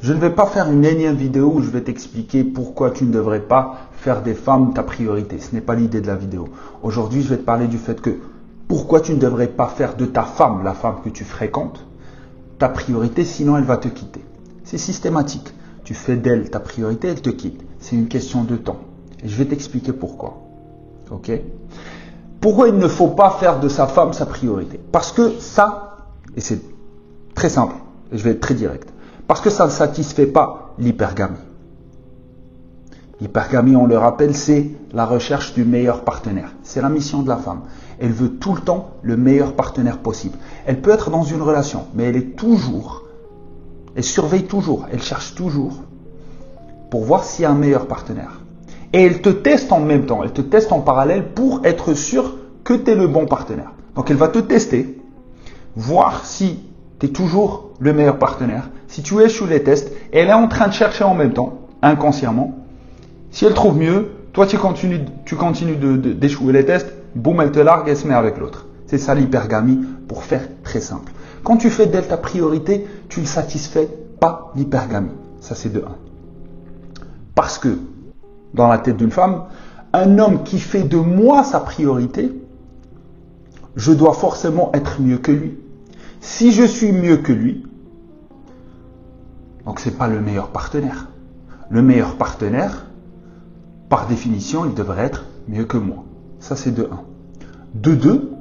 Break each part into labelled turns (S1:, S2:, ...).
S1: Je ne vais pas faire une énième vidéo où je vais t'expliquer pourquoi tu ne devrais pas faire des femmes ta priorité. Ce n'est pas l'idée de la vidéo. Aujourd'hui, je vais te parler du fait que pourquoi tu ne devrais pas faire de ta femme, la femme que tu fréquentes, ta priorité, sinon elle va te quitter. C'est systématique. Tu fais d'elle ta priorité, elle te quitte. C'est une question de temps. Et je vais t'expliquer pourquoi. Ok? Pourquoi il ne faut pas faire de sa femme sa priorité? Parce que ça, et c'est très simple, et je vais être très direct, parce que ça ne satisfait pas l'hypergamie. L'hypergamie, on le rappelle, c'est la recherche du meilleur partenaire. C'est la mission de la femme. Elle veut tout le temps le meilleur partenaire possible. Elle peut être dans une relation, mais elle surveille toujours, elle cherche toujours pour voir s'il y a un meilleur partenaire. Et elle te teste en même temps, elle te teste en parallèle pour être sûre que tu es le bon partenaire. Donc elle va te tester, voir si tu es toujours le meilleur partenaire, si tu échoues les tests, et elle est en train de chercher en même temps, inconsciemment. Si elle trouve mieux, toi tu continues d'échouer les tests, boum, elle te largue et elle se met avec l'autre. C'est ça l'hypergamie, pour faire très simple. Quand tu fais d'elle ta priorité, tu ne satisfais pas l'hypergamie. Ça c'est de 1. Parce que, dans la tête d'une femme, un homme qui fait de moi sa priorité, je dois forcément être mieux que lui. Si je suis mieux que lui, donc ce n'est pas le meilleur partenaire. Le meilleur partenaire, par définition, il devrait être mieux que moi. Ça, c'est de 1. De 2,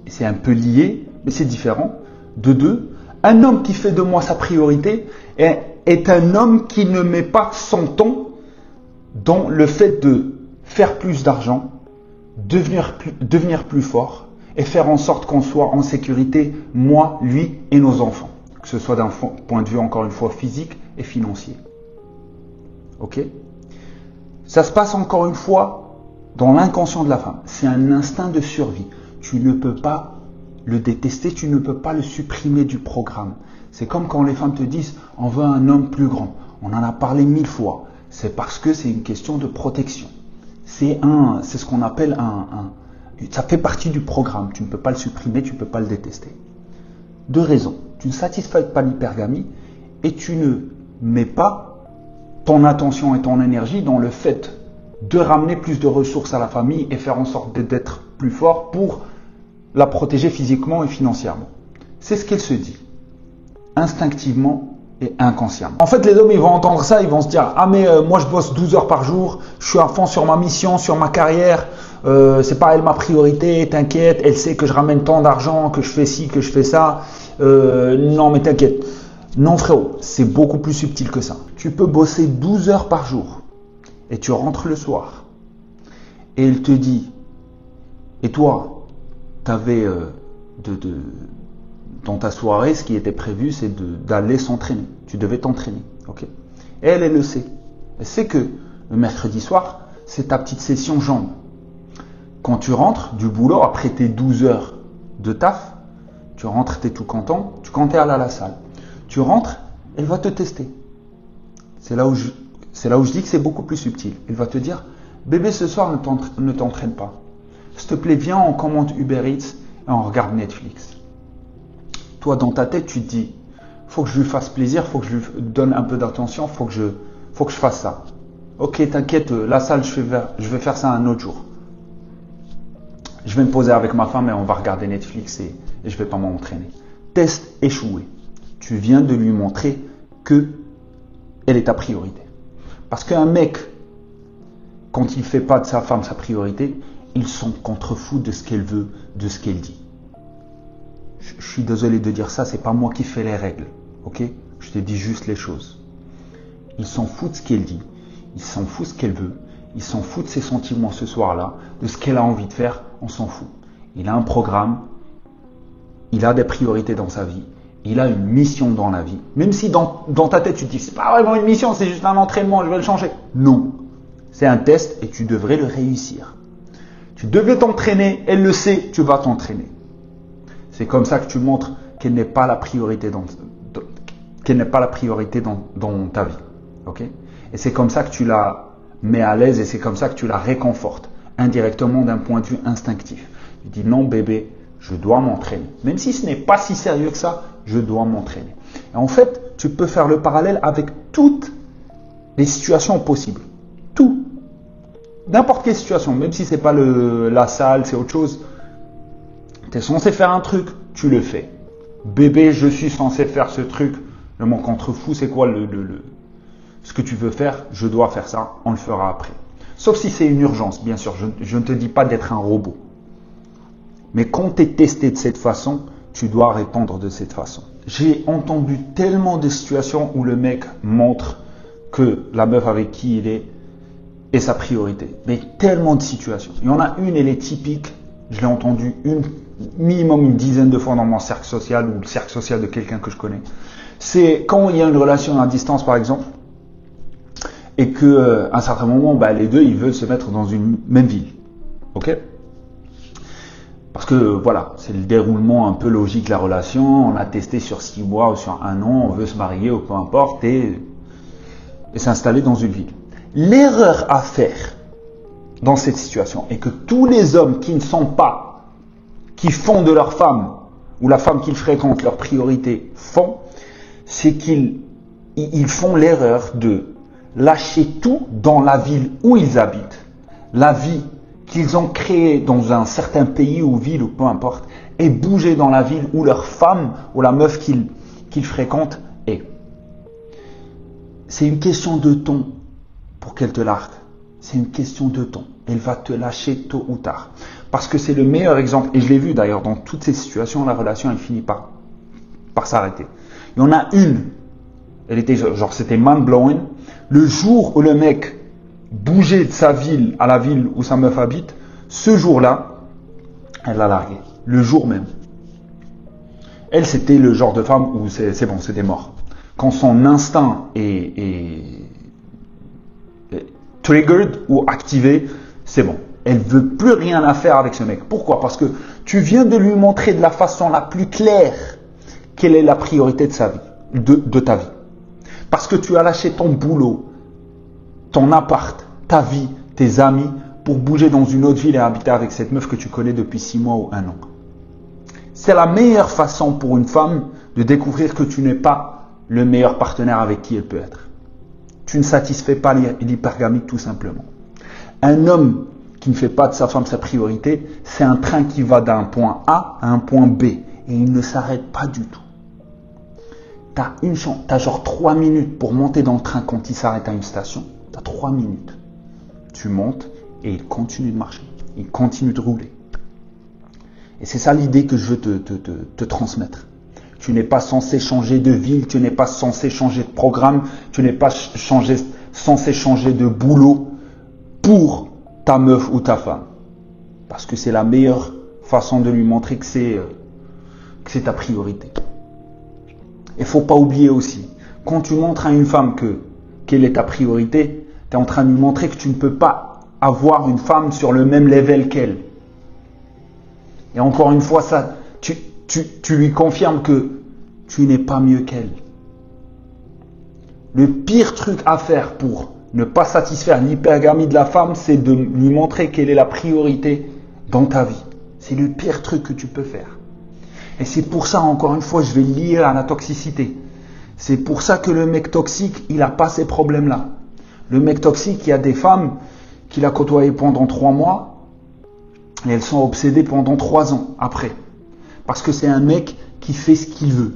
S1: et c'est un peu lié, mais c'est différent. De 2, un homme qui fait de moi sa priorité est un homme qui ne met pas son temps dans le fait de faire plus d'argent, devenir plus fort et faire en sorte qu'on soit en sécurité, moi, lui et nos enfants. Que ce soit d'un point de vue, encore une fois, physique et financier. Ok? Ça se passe encore une fois dans l'inconscient de la femme. C'est un instinct de survie. Tu ne peux pas le détester, tu ne peux pas le supprimer du programme. C'est comme quand les femmes te disent « on veut un homme plus grand ». On en a parlé 1000 fois. C'est parce que c'est une question de protection. C'est ce qu'on appelle ça fait partie du programme. Tu ne peux pas le supprimer, tu ne peux pas le détester. 2 raisons. Tu ne satisfais pas l'hypergamie et tu ne mets pas ton attention et ton énergie dans le fait de ramener plus de ressources à la famille et faire en sorte d'être plus fort pour la protéger physiquement et financièrement. C'est ce qu'elle se dit, instinctivement et inconsciemment. En fait, les hommes, ils vont entendre ça, ils vont se dire « Ah mais moi je bosse 12 heures par jour, je suis à fond sur ma mission, sur ma carrière, c'est pas elle ma priorité, t'inquiète, elle sait que je ramène tant d'argent, que je fais ci, que je fais ça, non mais t'inquiète. » Non frérot, c'est beaucoup plus subtil que ça. Tu peux bosser 12 heures par jour et tu rentres le soir et elle te dit « Et toi, t'avais dans ta soirée, ce qui était prévu, c'est d'aller s'entraîner. Tu devais t'entraîner. Okay, et elle le sait. Elle sait que le mercredi soir, c'est ta petite session jambes. Quand tu rentres du boulot, après tes 12 heures de taf, tu rentres, tu es tout content, tu comptes aller à la salle. Tu rentres, elle va te tester. C'est là où je dis que c'est beaucoup plus subtil. Elle va te dire, bébé, ce soir, ne t'entraîne pas. S'il te plaît, viens, on commande Uber Eats et on regarde Netflix. Toi, dans ta tête, tu te dis, faut que je lui fasse plaisir, faut que je lui donne un peu d'attention, faut que je fasse ça. Ok, t'inquiète, la salle, je vais faire ça un autre jour. Je vais me poser avec ma femme et on va regarder Netflix et je vais pas m'entraîner. Test échoué. Tu viens de lui montrer que elle est ta priorité. Parce qu'un mec, quand il ne fait pas de sa femme sa priorité, il s'en contrefout de ce qu'elle veut, de ce qu'elle dit. Je suis désolé de dire ça, c'est pas moi qui fais les règles, ok? Je te dis juste les choses. Il s'en fout de ce qu'elle dit, il s'en fout de ce qu'elle veut, il s'en fout de ses sentiments ce soir-là, de ce qu'elle a envie de faire, on s'en fout. Il a un programme, il a des priorités dans sa vie, il a une mission dans la vie. Même si dans ta tête tu te dis, c'est pas vraiment une mission, c'est juste un entraînement, je vais le changer. Non, c'est un test et tu devrais le réussir. Tu devais t'entraîner, elle le sait, tu vas t'entraîner. C'est comme ça que tu montres qu'elle n'est pas la priorité dans ta vie. Okay? Et c'est comme ça que tu la mets à l'aise et c'est comme ça que tu la réconfortes, indirectement d'un point de vue instinctif. Tu dis non bébé, je dois m'entraîner. Même si ce n'est pas si sérieux que ça, je dois m'entraîner. Et en fait, tu peux faire le parallèle avec toutes les situations possibles. Tout. N'importe quelle situation, même si c'est pas la salle, c'est autre chose. Tu es censé faire un truc, tu le fais. Bébé, je suis censé faire ce truc. Le mon contre-fou, c'est quoi ce que tu veux faire? Je dois faire ça, on le fera après. Sauf si c'est une urgence, bien sûr. Je ne te dis pas d'être un robot. Mais quand tu es testé de cette façon, tu dois répondre de cette façon. J'ai entendu tellement de situations où le mec montre que la meuf avec qui il est sa priorité. Mais tellement de situations. Il y en a une, elle est typique. Je l'ai entendue minimum une dizaine de fois dans mon cercle social ou le cercle social de quelqu'un que je connais. C'est quand il y a une relation à distance, par exemple, et qu'à un certain moment, les deux, ils veulent se mettre dans une même ville. Ok? Parce que voilà, c'est le déroulement un peu logique de la relation. On a testé sur 6 mois ou sur 1 an, on veut se marier ou peu importe et s'installer dans une ville. L'erreur à faire dans cette situation et que tous les hommes qui ne sont pas, qui font de leur femme ou la femme qu'ils fréquentent leur priorité font, c'est qu'ils font l'erreur de lâcher tout dans la ville où ils habitent, la vie qu'ils ont créée dans un certain pays ou ville ou peu importe, et bouger dans la ville où leur femme ou la meuf qu'ils fréquentent est. C'est une question de temps pour qu'elle te largue. C'est une question de temps. Elle va te lâcher tôt ou tard. Parce que c'est le meilleur exemple, et je l'ai vu d'ailleurs dans toutes ces situations, la relation elle finit par s'arrêter. Il y en a une, elle était genre c'était mind-blowing. Le jour où le mec bougeait de sa ville à la ville où sa meuf habite, ce jour-là, elle l'a largué. Le jour même. Elle, c'était le genre de femme où c'est bon, c'était mort. Quand son instinct est triggered ou activé, c'est bon. Elle veut plus rien à faire avec ce mec. Pourquoi? Parce que tu viens de lui montrer de la façon la plus claire quelle est la priorité de sa vie, de ta vie. Parce que tu as lâché ton boulot, ton appart, ta vie, tes amis, pour bouger dans une autre ville et habiter avec cette meuf que tu connais depuis 6 mois ou 1 an. C'est la meilleure façon pour une femme de découvrir que tu n'es pas le meilleur partenaire avec qui elle peut être. Tu ne satisfais pas l'hypergamie tout simplement. Un homme qui ne fait pas de sa femme sa priorité, c'est un train qui va d'un point A à un point B et il ne s'arrête pas du tout. Tu as genre 3 minutes pour monter dans le train quand il s'arrête à une station. Tu as 3 minutes. Tu montes et il continue de marcher. Il continue de rouler. Et c'est ça l'idée que je veux te transmettre. Tu n'es pas censé changer de ville, tu n'es pas censé changer de programme, tu n'es pas censé changer de boulot pour ta meuf ou ta femme. Parce que c'est la meilleure façon de lui montrer que c'est ta priorité. Il ne faut pas oublier aussi, quand tu montres à une femme quelle est ta priorité, tu es en train de lui montrer que tu ne peux pas avoir une femme sur le même level qu'elle. Et encore une fois, ça, tu lui confirmes que tu n'es pas mieux qu'elle. Le pire truc à faire pour ne pas satisfaire l'hypergamie de la femme, c'est de lui montrer quelle est la priorité dans ta vie. C'est le pire truc que tu peux faire. Et c'est pour ça, encore une fois, je vais lier à la toxicité. C'est pour ça que le mec toxique, il n'a pas ces problèmes-là. Le mec toxique, il y a des femmes qu'il a côtoyées pendant 3 mois et elles sont obsédées pendant 3 ans après. Parce que c'est un mec qui fait ce qu'il veut.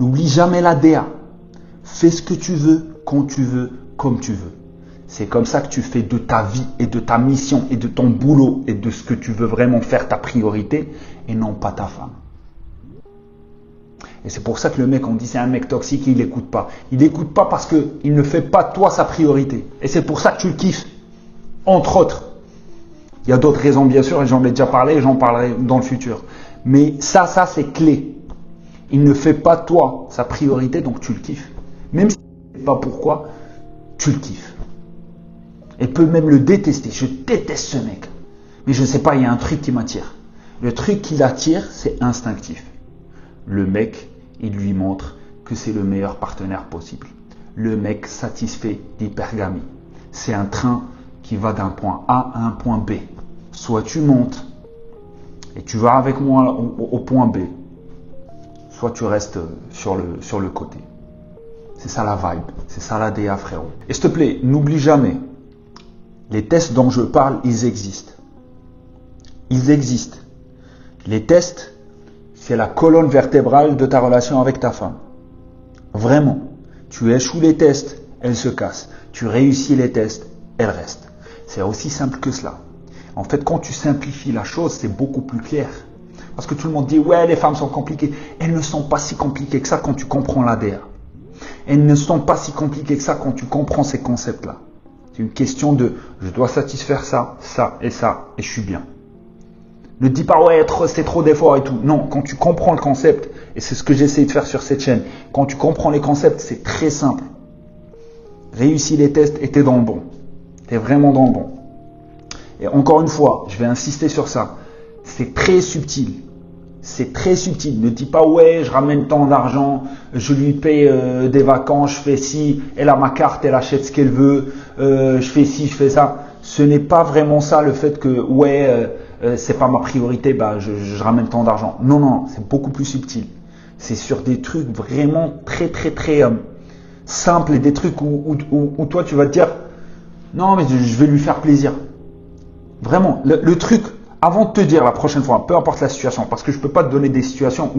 S1: N'oublie jamais la DA. Fais ce que tu veux, quand tu veux, comme tu veux. C'est comme ça que tu fais de ta vie et de ta mission et de ton boulot et de ce que tu veux vraiment faire ta priorité et non pas ta femme. Et c'est pour ça que le mec, on dit c'est un mec toxique, il n'écoute pas. Il n'écoute pas parce qu'il ne fait pas de toi sa priorité. Et c'est pour ça que tu le kiffes. Entre autres. Il y a d'autres raisons bien sûr et j'en ai déjà parlé et j'en parlerai dans le futur. Mais ça c'est clé. Il ne fait pas toi sa priorité donc tu le kiffes. Même si tu ne sais pas pourquoi, tu le kiffes. Elle peut même le détester. Je déteste ce mec. Mais je ne sais pas, il y a un truc qui m'attire. Le truc qui l'attire, c'est instinctif. Le mec, il lui montre que c'est le meilleur partenaire possible. Le mec satisfait l'hypergamie. C'est un train qui va d'un point A à un point B. Soit tu montes et tu vas avec moi au point B. soit tu restes sur le côté. C'est ça la vibe, c'est ça la DA, frérot. Et s'il te plaît, n'oublie jamais, les tests dont je parle, ils existent. Ils existent. Les tests, c'est la colonne vertébrale de ta relation avec ta femme. Vraiment. Tu échoues les tests, elle se casse. Tu réussis les tests, elle reste. C'est aussi simple que cela. En fait, quand tu simplifies la chose, c'est beaucoup plus clair. Parce que tout le monde dit, ouais, les femmes sont compliquées. Elles ne sont pas si compliquées que ça quand tu comprends l'ADA. Elles ne sont pas si compliquées que ça quand tu comprends ces concepts-là. C'est une question de, je dois satisfaire ça, ça, et je suis bien. Ne dis pas, ouais, c'est trop d'efforts et tout. Non, quand tu comprends le concept, et c'est ce que j'essaie de faire sur cette chaîne, quand tu comprends les concepts, c'est très simple. Réussis les tests et t'es dans le bon. T'es vraiment dans le bon. Et encore une fois, je vais insister sur ça. C'est très subtil. C'est très subtil. Ne dis pas, ouais, je ramène tant d'argent, je lui paye des vacances, je fais ci, elle a ma carte, elle achète ce qu'elle veut, je fais ci, je fais ça. Ce n'est pas vraiment ça le fait que, ouais, c'est pas ma priorité, bah, je ramène tant d'argent. Non, non, c'est beaucoup plus subtil. C'est sur des trucs vraiment très simples et des trucs où toi tu vas te dire, non, mais je vais lui faire plaisir. Vraiment, le truc, avant de te dire la prochaine fois, peu importe la situation, parce que je ne peux pas te donner des situations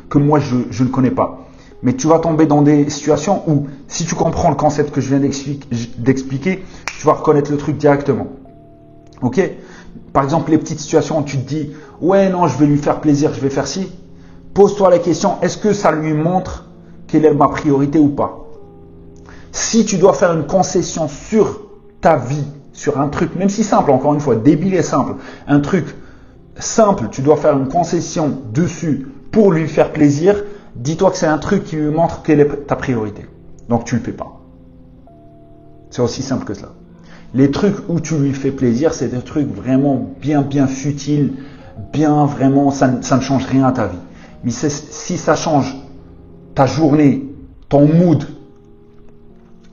S1: que moi je ne connais pas, mais tu vas tomber dans des situations où, si tu comprends le concept que je viens d'expliquer, tu vas reconnaître le truc directement. Ok? Par exemple, les petites situations où tu te dis, ouais, non, je vais lui faire plaisir, je vais faire ci. Pose-toi la question, est-ce que ça lui montre quelle est ma priorité ou pas? Si tu dois faire une concession sur ta vie, sur un truc, même si simple, encore une fois, débile et simple, un truc simple, tu dois faire une concession dessus pour lui faire plaisir, dis-toi que c'est un truc qui lui montre quelle est ta priorité. Donc tu ne le fais pas. C'est aussi simple que cela. Les trucs où tu lui fais plaisir, c'est des trucs vraiment bien futiles, bien vraiment, ça ne change rien à ta vie. Mais si ça change ta journée, ton mood,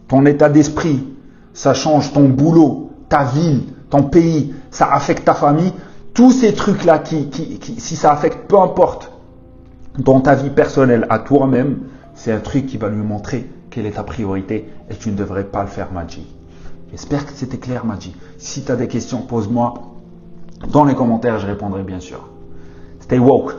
S1: ton état d'esprit, ça change ton boulot, ta ville, ton pays, ça affecte ta famille, tous ces trucs-là si ça affecte, peu importe, dans ta vie personnelle à toi-même, c'est un truc qui va lui montrer quelle est ta priorité et tu ne devrais pas le faire, Maji. J'espère que c'était clair, Maji. Si tu as des questions, pose-moi dans les commentaires, je répondrai bien sûr. Stay woke.